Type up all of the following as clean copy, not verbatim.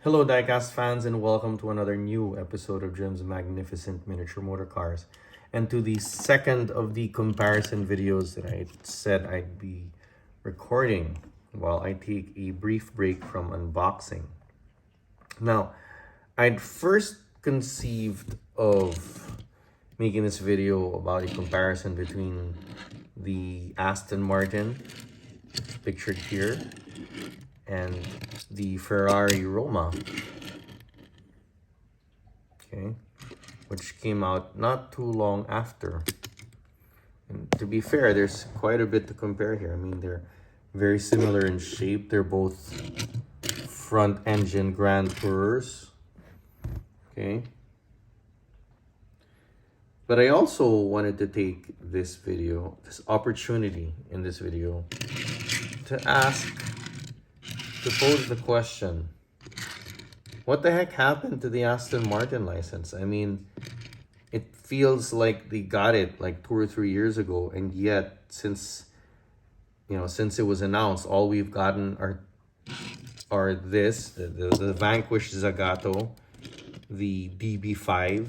Hello, diecast fans, and welcome to another new episode of Jim's Magnificent Miniature Motor Cars, and to the second of the comparison videos that I said I'd be recording while I take a brief break from unboxing. Now, I'd first conceived of making this video about a comparison between the Aston Martin, pictured here, and the Ferrari Roma, okay, which came out not too long after. And to be fair, there's quite a bit to compare here. I mean, they're very similar in shape. They're both front engine Grand Tourers, okay. But I also wanted to take this opportunity in this video to pose the question, what the heck happened to the Aston Martin license? I mean, it feels like they got it like 2 or 3 years ago, and yet since it was announced, all we've gotten are the Vanquish Zagato, the DB5,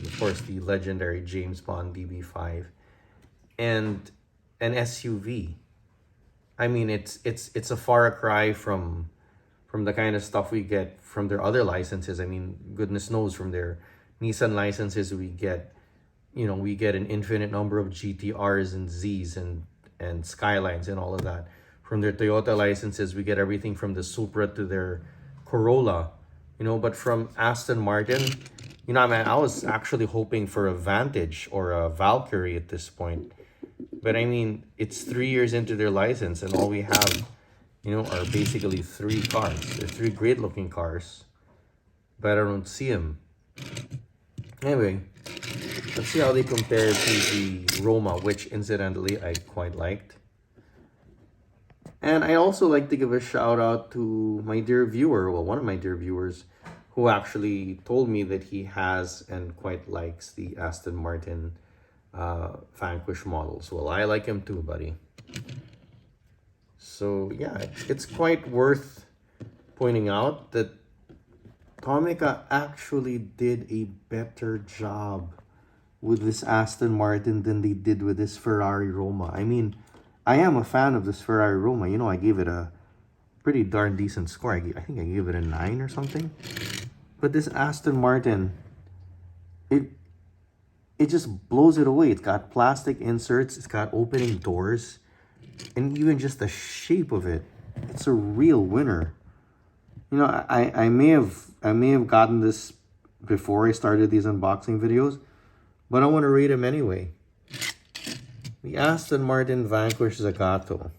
of course the legendary James Bond DB5, and an SUV. I mean, it's a far cry from the kind of stuff we get from their other licenses. I mean, goodness knows, from their Nissan licenses we get an infinite number of GTRs and Zs and Skylines and all of that. From their Toyota licenses we get everything from the Supra to their Corolla, but from Aston Martin, I was actually hoping for a Vantage or a Valkyrie at this point. But I mean, it's 3 years into their license, and all we have, are basically 3 cars. They're 3 great-looking cars, but I don't see them. Anyway, let's see how they compare to the Roma, which incidentally I quite liked. And I also like to give a shout out to my dear viewer, well, one of my dear viewers, who actually told me that he has and quite likes the Aston Martin Vanquish models. Well, I like him too, buddy. So yeah, it's quite worth pointing out that Tomica actually did a better job with this Aston Martin than they did with this Ferrari Roma. I mean, I am a fan of this Ferrari Roma. I gave it a pretty darn decent score. I think I gave it a 9 or something. But this Aston Martin, it just blows it away. It's got plastic inserts, it's got opening doors, and even just the shape of it, it's a real winner. I may have gotten this before I started these unboxing videos, but I want to rate them anyway. The Aston Martin Vanquish Zagato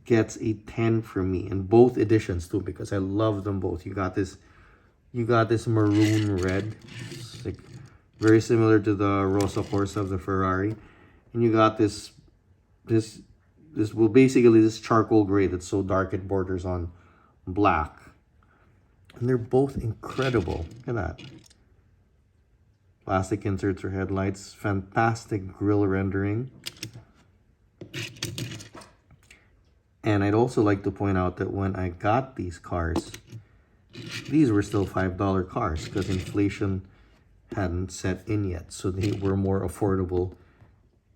gets a 10 for me in both editions too, because I love them both. You got this maroon red. It's like very similar to the Rosa Corsa of the Ferrari. And you got this charcoal gray that's so dark it borders on black. And they're both incredible. Look at that. Plastic inserts for headlights. Fantastic grille rendering. And I'd also like to point out that when I got these cars, these were still $5 cars because inflation hadn't set in yet, so they were more affordable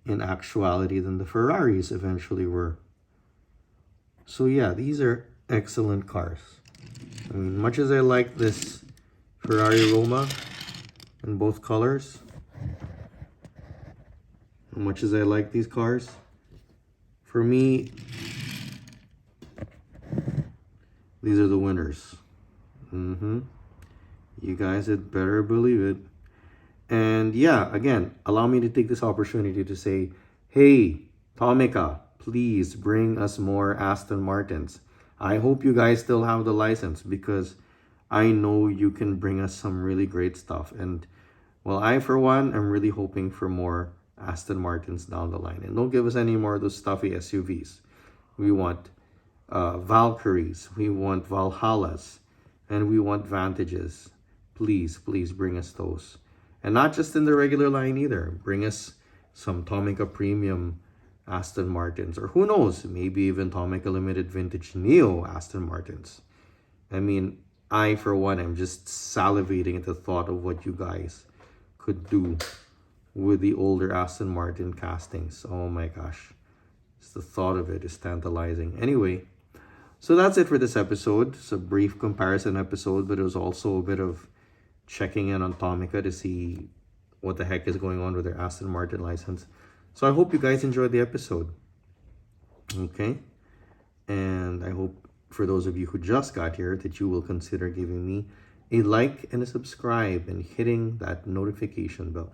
in actuality than the Ferraris eventually were. So yeah, these are excellent cars. I mean, much as I like this Ferrari Roma in both colors, much as I like these cars, for me, these are the winners. You guys had better believe it. And yeah, again, allow me to take this opportunity to say, hey, Tomica, please bring us more Aston Martins. I hope you guys still have the license, because I know you can bring us some really great stuff. And well, I, for one, am really hoping for more Aston Martins down the line. And don't give us any more of those stuffy SUVs. We want Valkyries, we want Valhallas, and we want Vantages. Please bring us those. And not just in the regular line either. Bring us some Tomica Premium Aston Martins, or who knows, maybe even Tomica Limited Vintage Neo Aston Martins. I mean, I, for one, am just salivating at the thought of what you guys could do with the older Aston Martin castings. Oh my gosh. Just the thought of it is tantalizing. Anyway, so that's it for this episode. It's a brief comparison episode, but it was also a bit of checking in on Tomica to see what the heck is going on with their Aston Martin license. So I hope you guys enjoyed the episode. Okay? And I hope for those of you who just got here that you will consider giving me a like and a subscribe and hitting that notification bell.